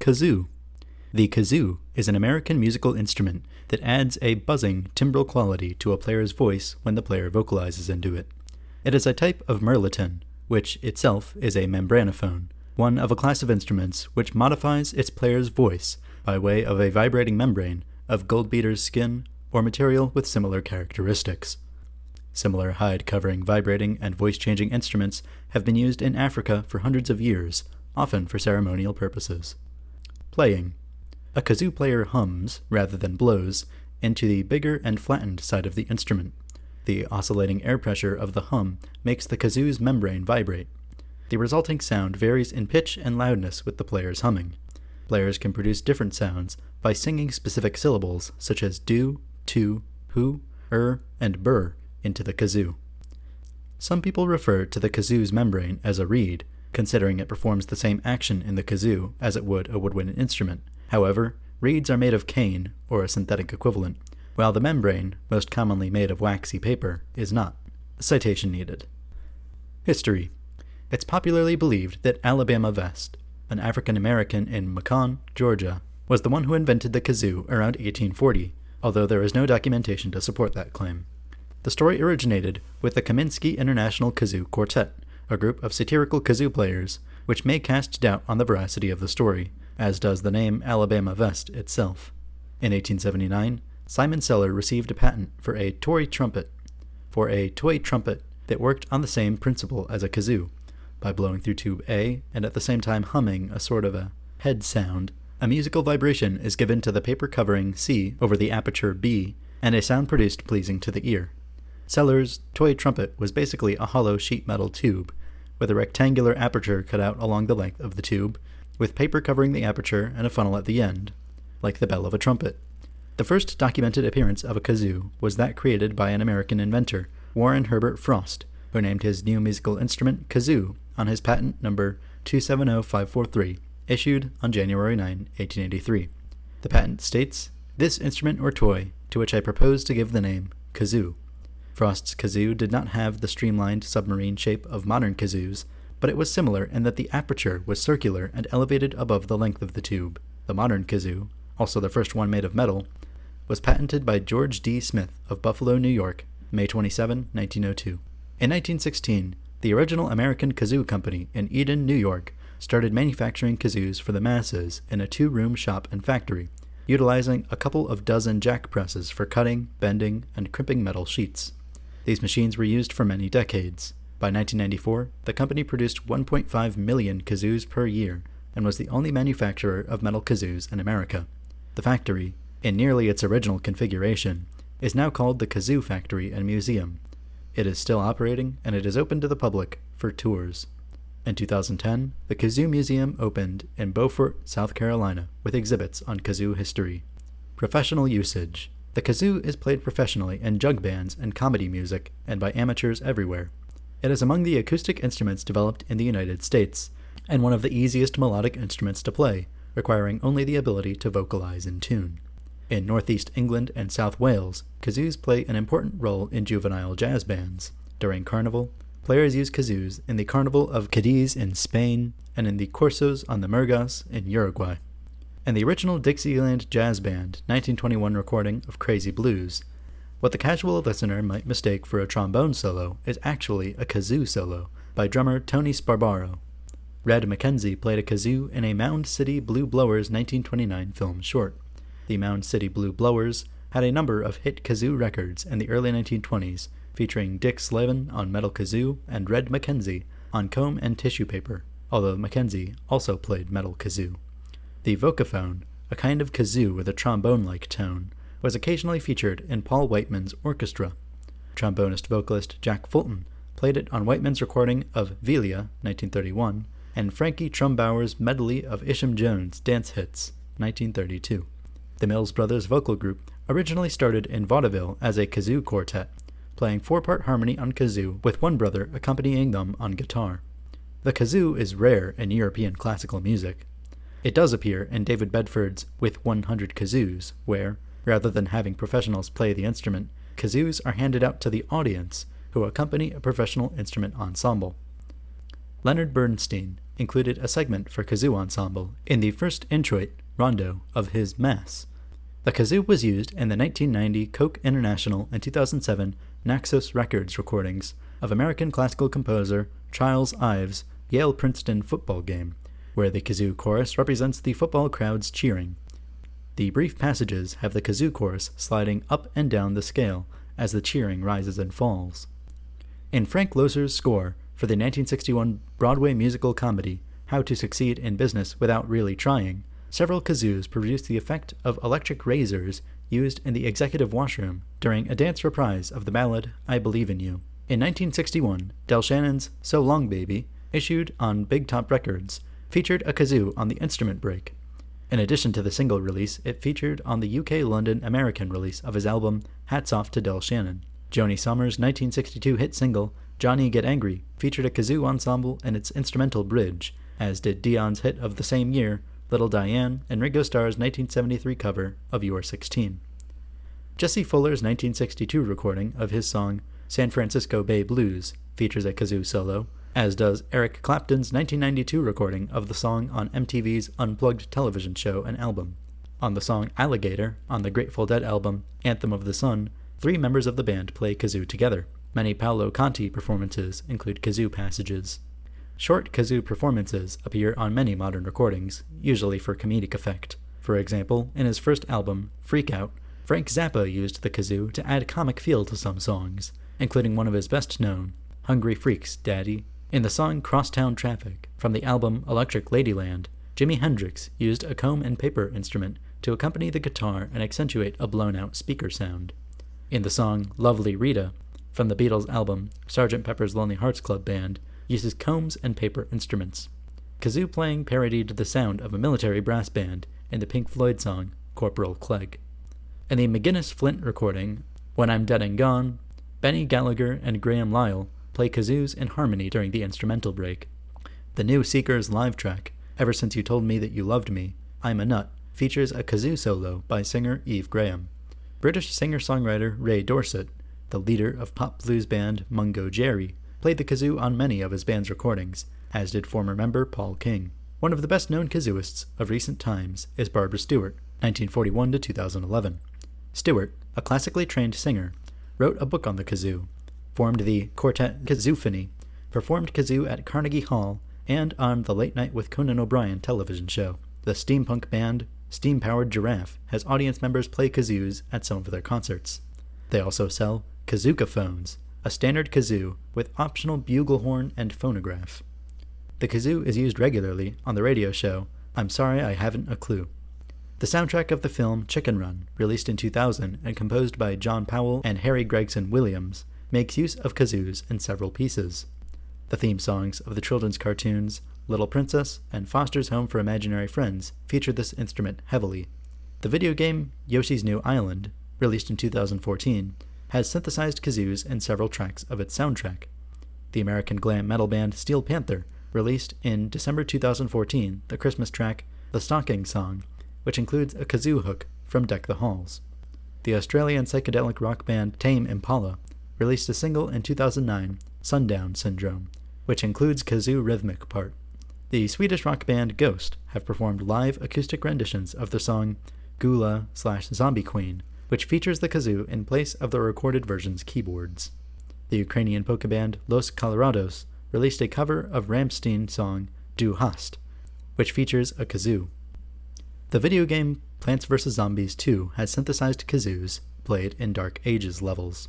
Kazoo. The kazoo is an American musical instrument that adds a buzzing timbral quality to a player's voice when the player vocalizes into it. It is a type of mirliton, which itself is a membranophone, one of a class of instruments which modifies its player's voice by way of a vibrating membrane of goldbeater's skin or material with similar characteristics. Similar hide-covering vibrating and voice-changing instruments have been used in Africa for hundreds of years, often for ceremonial purposes. Playing. A kazoo player hums, rather than blows, into the bigger and flattened side of the instrument. The oscillating air pressure of the hum makes the kazoo's membrane vibrate. The resulting sound varies in pitch and loudness with the player's humming. Players can produce different sounds by singing specific syllables such as do, to, hu, and burr into the kazoo. Some people refer to the kazoo's membrane as a reed, considering it performs the same action in the kazoo as it would a woodwind instrument. However, reeds are made of cane, or a synthetic equivalent, while the membrane, most commonly made of waxy paper, is not. Citation needed. History. It's popularly believed that Alabama Vest, an African American in Macon, Georgia, was the one who invented the kazoo around 1840, although there is no documentation to support that claim. The story originated with the Kaminsky International Kazoo Quartet, a group of satirical kazoo players, which may cast doubt on the veracity of the story, as does the name Alabama Vest itself. In 1879, Simon Seller received a patent for a toy trumpet that worked on the same principle as a kazoo. By blowing through tube A and at the same time humming a sort of a head sound, a musical vibration is given to the paper covering C over the aperture B, and a sound produced pleasing to the ear. Seller's toy trumpet was basically a hollow sheet metal tube, with a rectangular aperture cut out along the length of the tube, with paper covering the aperture and a funnel at the end, like the bell of a trumpet. The first documented appearance of a kazoo was that created by an American inventor, Warren Herbert Frost, who named his new musical instrument Kazoo on his patent number 270543, issued on January 9, 1883. The patent states, "This instrument or toy, to which I propose to give the name Kazoo." Frost's kazoo did not have the streamlined submarine shape of modern kazoos, but it was similar in that the aperture was circular and elevated above the length of the tube. The modern kazoo, also the first one made of metal, was patented by George D. Smith of Buffalo, New York, May 27, 1902. In 1916, the original American Kazoo Company in Eden, New York, started manufacturing kazoos for the masses in a 2-room shop and factory, utilizing a couple of dozen jack presses for cutting, bending, and crimping metal sheets. These machines were used for many decades. By 1994, the company produced 1.5 million kazoos per year and was the only manufacturer of metal kazoos in America. The factory, in nearly its original configuration, is now called the Kazoo Factory and Museum. It is still operating, and it is open to the public for tours. In 2010, the Kazoo Museum opened in Beaufort, South Carolina, with exhibits on kazoo history. Professional usage. The kazoo is played professionally in jug bands and comedy music, and by amateurs everywhere. It is among the acoustic instruments developed in the United States, and one of the easiest melodic instruments to play, requiring only the ability to vocalize in tune. In Northeast England and South Wales, kazoos play an important role in juvenile jazz bands. During Carnival, players use kazoos in the Carnival of Cadiz in Spain and in the Corsos on the Murgas in Uruguay. In the original Dixieland Jazz Band 1921 recording of Crazy Blues, what the casual listener might mistake for a trombone solo is actually a kazoo solo by drummer Tony Sparbaro. Red McKenzie played a kazoo in a Mound City Blue Blowers 1929 film short. The Mound City Blue Blowers had a number of hit kazoo records in the early 1920s, featuring Dick Slavin on metal kazoo and Red McKenzie on comb and tissue paper, although McKenzie also played metal kazoo. The vocaphone, a kind of kazoo with a trombone-like tone, was occasionally featured in Paul Whiteman's orchestra. Trombonist vocalist Jack Fulton played it on Whiteman's recording of Velia, 1931, and Frankie Trumbauer's medley of Isham Jones' dance hits, 1932. The Mills Brothers vocal group originally started in vaudeville as a kazoo quartet, playing 4-part harmony on kazoo with one brother accompanying them on guitar. The kazoo is rare in European classical music. It does appear in David Bedford's With 100 Kazoos, where, rather than having professionals play the instrument, kazoos are handed out to the audience, who accompany a professional instrument ensemble. Leonard Bernstein, included a segment for kazoo ensemble in the first introit, rondo, of his Mass. The kazoo was used in the 1990 Coke International and 2007 Naxos Records recordings of American classical composer Charles Ives' Yale-Princeton football game, where the kazoo chorus represents the football crowd's cheering. The brief passages have the kazoo chorus sliding up and down the scale as the cheering rises and falls. In Frank Loesser's score for the 1961 Broadway musical comedy How to Succeed in Business Without Really Trying, several kazoos produce the effect of electric razors used in the executive washroom during a dance reprise of the ballad I Believe in You. In 1961, Del Shannon's So Long Baby, issued on Big Top Records, featured a kazoo on the instrument break. In addition to the single release, it featured on the UK London American release of his album Hats Off to Del Shannon. Joni Summers' 1962 hit single Johnny Get Angry featured a kazoo ensemble in its instrumental bridge, as did Dion's hit of the same year, Little Diane, and Ringo Starr's 1973 cover of You Are 16. Jesse Fuller's 1962 recording of his song San Francisco Bay Blues features a kazoo solo, as does Eric Clapton's 1992 recording of the song on MTV's Unplugged television show and album. On the song Alligator, on the Grateful Dead album Anthem of the Sun, 3 members of the band play kazoo together. Many Paolo Conti performances include kazoo passages. Short kazoo performances appear on many modern recordings, usually for comedic effect. For example, in his first album, Freak Out, Frank Zappa used the kazoo to add comic feel to some songs, including one of his best known, Hungry Freaks, Daddy. In the song Crosstown Traffic, from the album Electric Ladyland, Jimi Hendrix used a comb and paper instrument to accompany the guitar and accentuate a blown-out speaker sound. In the song Lovely Rita, from the Beatles' album Sgt. Pepper's Lonely Hearts Club Band, uses combs and paper instruments. Kazoo playing parodied the sound of a military brass band in the Pink Floyd song Corporal Clegg. In the McGuinness-Flint recording, When I'm Dead and Gone, Benny Gallagher and Graham Lyle play kazoos in harmony during the instrumental break. The new Seekers live track, Ever Since You Told Me That You Loved Me, I'm a Nut, features a kazoo solo by singer Eve Graham. British singer-songwriter Ray Dorset, the leader of pop blues band Mungo Jerry, played the kazoo on many of his band's recordings, as did former member Paul King. One of the best-known kazooists of recent times is Barbara Stewart, 1941 to 2011. Stewart, a classically trained singer, wrote a book on the kazoo, formed the Quartet Kazoophony, performed kazoo at Carnegie Hall, and on the Late Night with Conan O'Brien television show. The steampunk band Steam-Powered Giraffe has audience members play kazoos at some of their concerts. They also sell kazooka phones, a standard kazoo with optional buglehorn and phonograph. The kazoo is used regularly on the radio show I'm Sorry I Haven't a Clue. The soundtrack of the film Chicken Run, released in 2000 and composed by John Powell and Harry Gregson Williams, makes use of kazoos in several pieces. The theme songs of the children's cartoons Little Princess and Foster's Home for Imaginary Friends feature this instrument heavily. The video game Yoshi's New Island, released in 2014, has synthesized kazoos in several tracks of its soundtrack. The American glam metal band Steel Panther released in December 2014 the Christmas track The Stocking Song, which includes a kazoo hook from Deck the Halls. The Australian psychedelic rock band Tame Impala released a single in 2009, Sundown Syndrome, which includes kazoo rhythmic part. The Swedish rock band Ghost have performed live acoustic renditions of the song Gula/Zombie Queen, which features the kazoo in place of the recorded version's keyboards. The Ukrainian polka band Los Colorados released a cover of Rammstein's song Du Hast, which features a kazoo. The video game Plants vs. Zombies 2 has synthesized kazoos played in Dark Ages levels.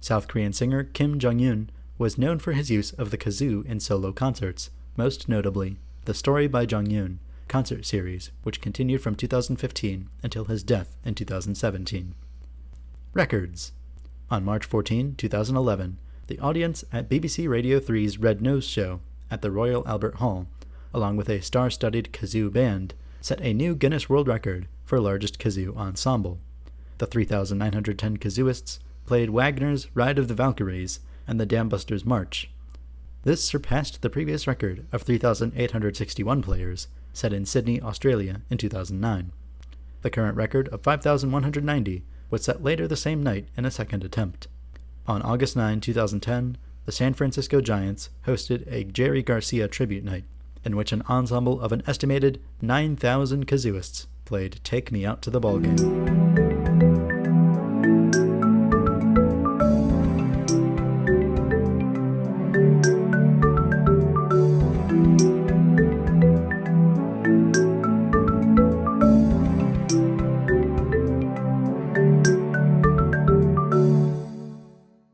South Korean singer Kim Jong-un was known for his use of the kazoo in solo concerts, most notably the Story by Jong-un concert series, which continued from 2015 until his death in 2017. Records. On March 14, 2011, the audience at BBC Radio 3's Red Nose show at the Royal Albert Hall, along with a star-studded kazoo band, set a new Guinness World Record for largest kazoo ensemble. The 3,910 kazooists played Wagner's Ride of the Valkyries and the Dambusters' March. This surpassed the previous record of 3,861 players, set in Sydney, Australia in 2009. The current record of 5,190 was set later the same night in a second attempt. On August 9, 2010, the San Francisco Giants hosted a Jerry Garcia tribute night. in which an ensemble of an estimated 9,000 kazooists played Take Me Out to the Ballgame.